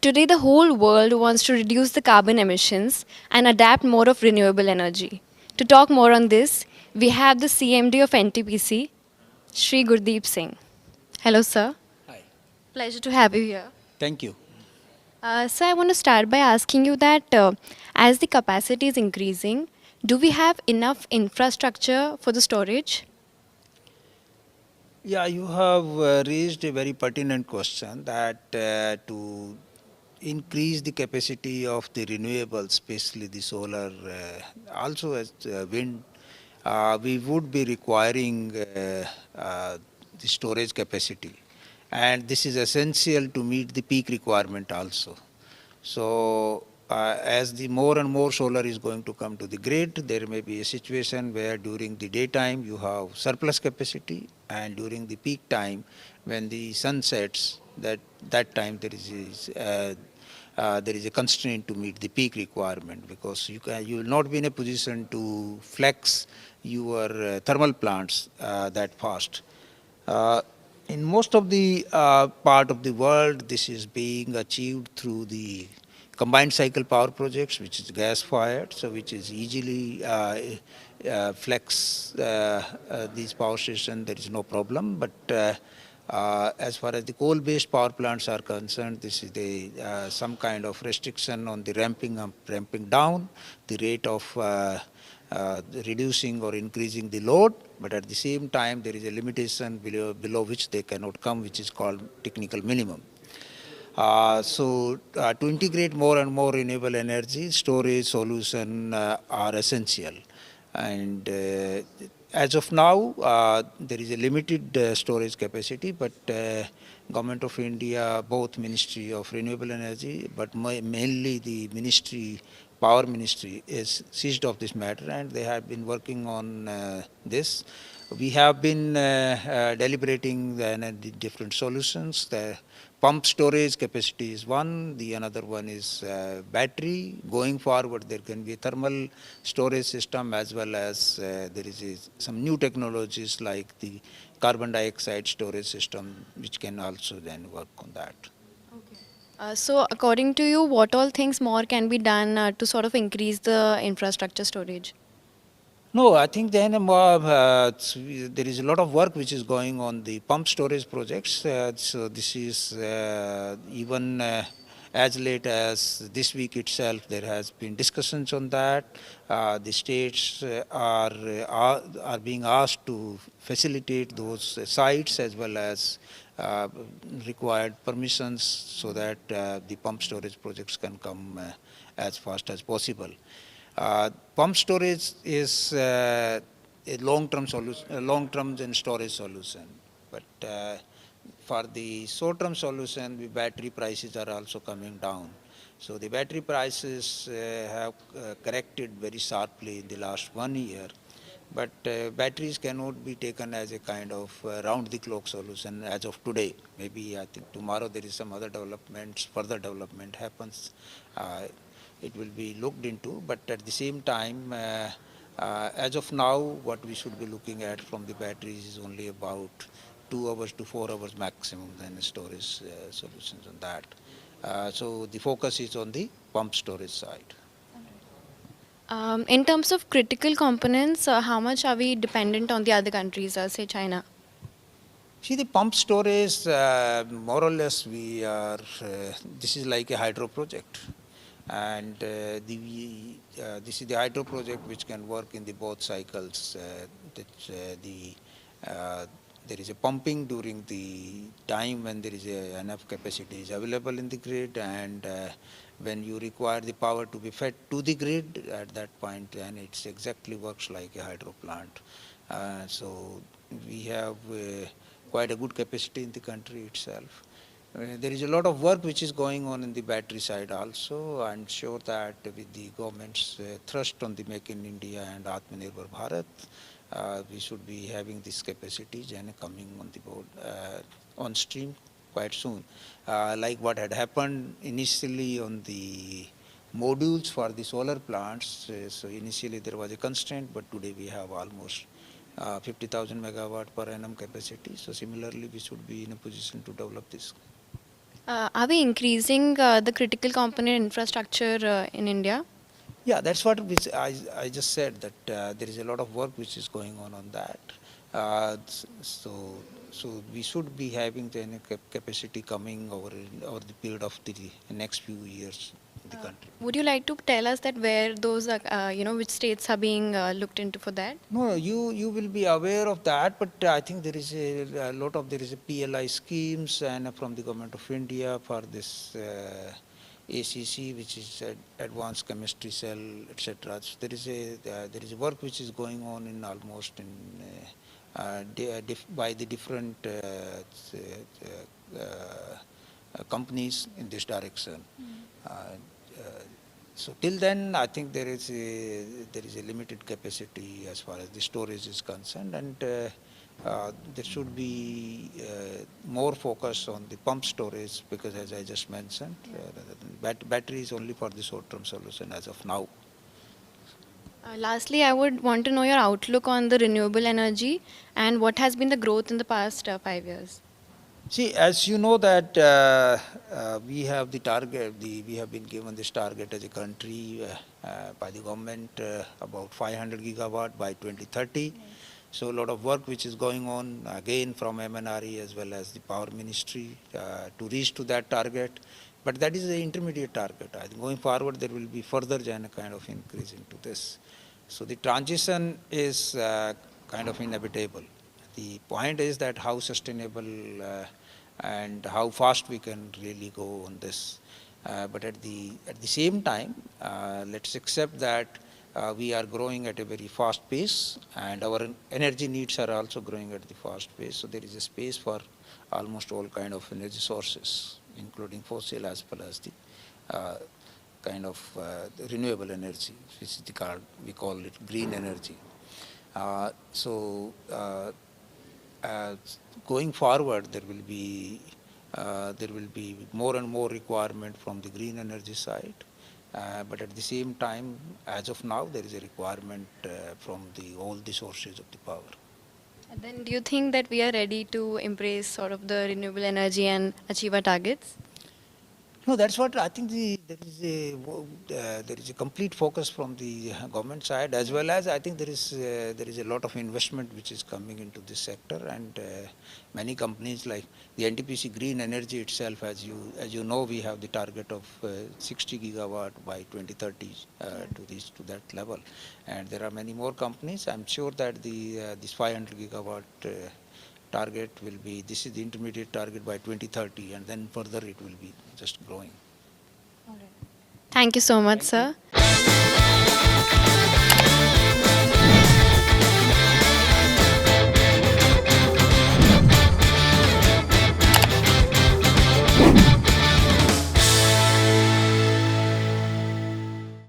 Today, the whole world wants to reduce the carbon emissions and adapt more of renewable energy. To talk more on this, we have the CMD of NTPC, Shri Gurdeep Singh. Hello, sir. Hi. Pleasure to have you here. Thank you. Sir, I want to start by asking you that as the capacity is increasing, do we have enough infrastructure for the storage? Yeah, you have raised a very pertinent question that to increase the capacity of the renewables, especially the solar, also as wind, we would be requiring the storage capacity. And this is essential to meet the peak requirement also. So as the more and more solar is going to come to the grid, there may be a situation where during the daytime you have surplus capacity, and during the peak time when the sun sets, that time there is a constraint to meet the peak requirement, because you will not be in a position to flex your thermal plants that fast. Uh, in most of the part of the world, this is being achieved through the combined cycle power projects, which is gas fired, so which is easily flex these power stations. There is no problem. But as far as the coal-based power plants are concerned, this is some kind of restriction on the ramping up, ramping down, the rate of reducing or increasing the load, but at the same time there is a limitation below which they cannot come, which is called technical minimum. To integrate more and more renewable energy, storage solution are essential. And as of now, there is a limited storage capacity, but Government of India, both Ministry of Renewable Energy, but mainly the Power Ministry is seized of this matter, and they have been working on this. We have been deliberating the different solutions. The pump storage capacity is one. The another one is battery. Going forward, there can be a thermal storage system, as well as there is some new technologies like the carbon dioxide storage system, which can also then work on that. So, according to you, what all things more can be done to sort of increase the infrastructure storage? No, I think then there is a lot of work which is going on the pump storage projects. So this is even as late as this week itself, there has been discussions on that. The states are being asked to facilitate those sites, as well as uh, required permissions, so that the pump storage projects can come as fast as possible. Pump storage is a long-term solution, long-term and storage solution. But for the short-term solution, the battery prices are also coming down. So the battery prices have corrected very sharply in the last 1 year. But batteries cannot be taken as a kind of round-the-clock solution as of today. Maybe I think tomorrow there is some other developments, further development happens. Uh, it will be looked into, but at the same time, as of now, what we should be looking at from the batteries is only about 2 hours to 4 hours maximum, then storage solutions on that. So the focus is on the pump storage side. In terms of critical components, how much are we dependent on the other countries, say China? See, the pump storage, more or less, this is like a hydro project. And this is the hydro project which can work in the both cycles. There is a pumping during the time when there is enough capacity is available in the grid, and when you require the power to be fed to the grid at that point, and it exactly works like a hydro plant. So we have quite a good capacity in the country itself. There is a lot of work which is going on in the battery side also. I'm sure that with the government's thrust on the Make in India and Atmanirbhar Bharat, we should be having these capacities and coming on the board on stream quite soon. Like what had happened initially on the modules for the solar plants. So initially there was a constraint, but today we have almost 50,000 megawatt per annum capacity. So similarly, we should be in a position to develop this. Are we increasing the critical component infrastructure in India? Yeah, that's what I just said, that there is a lot of work which is going on that. Uh, s- so so we should be having the capacity coming over the period of the next few years in the country. Would you like to tell us that where those, which states are being looked into for that? No, you will be aware of that, but I think a lot of there is a PLI schemes and from the government of India for this ACC, which is Advanced Chemistry Cell, etc. So there is a work which is going on in almost in by the different companies in this direction. Uh, uh, so till then, I think there is a limited capacity as far as the storage is concerned, and there should be more focus on the pump storage, because as I just mentioned, rather than battery is only for the short-term solution as of now. Lastly, I would want to know your outlook on the renewable energy and what has been the growth in the past 5 years. See, as you know that we have the target, we have been given this target as a country by the government about 500 gigawatt by 2030. So a lot of work which is going on again from MNRE as well as the Power Ministry to reach to that target. But that is the intermediate target. I think going forward there will be further kind of increase into this. So the transition is kind of inevitable. The point is that how sustainable and how fast we can really go on this. But at the same time, let's accept that we are growing at a very fast pace, and our energy needs are also growing at the fast pace. So there is a space for almost all kind of energy sources, including fossil as well as the kind of the renewable energy, which is we call it green energy. So going forward, there will be more and more requirement from the green energy side. But at the same time, as of now, there is a requirement from all the sources of the power. And then, do you think that we are ready to embrace sort of the renewable energy and achieve our targets? No, that's what I think. There is a complete focus from the government side, as well as I think there is a lot of investment which is coming into this sector, and many companies like the NTPC Green Energy itself, as you know, we have the target of 60 gigawatt by 2030 to reach to that level, and there are many more companies. I'm sure that this 500 gigawatt. Target will be, this is the intermediate target by 2030, and then further it will be just growing. Thank you so much, Thank you. sir.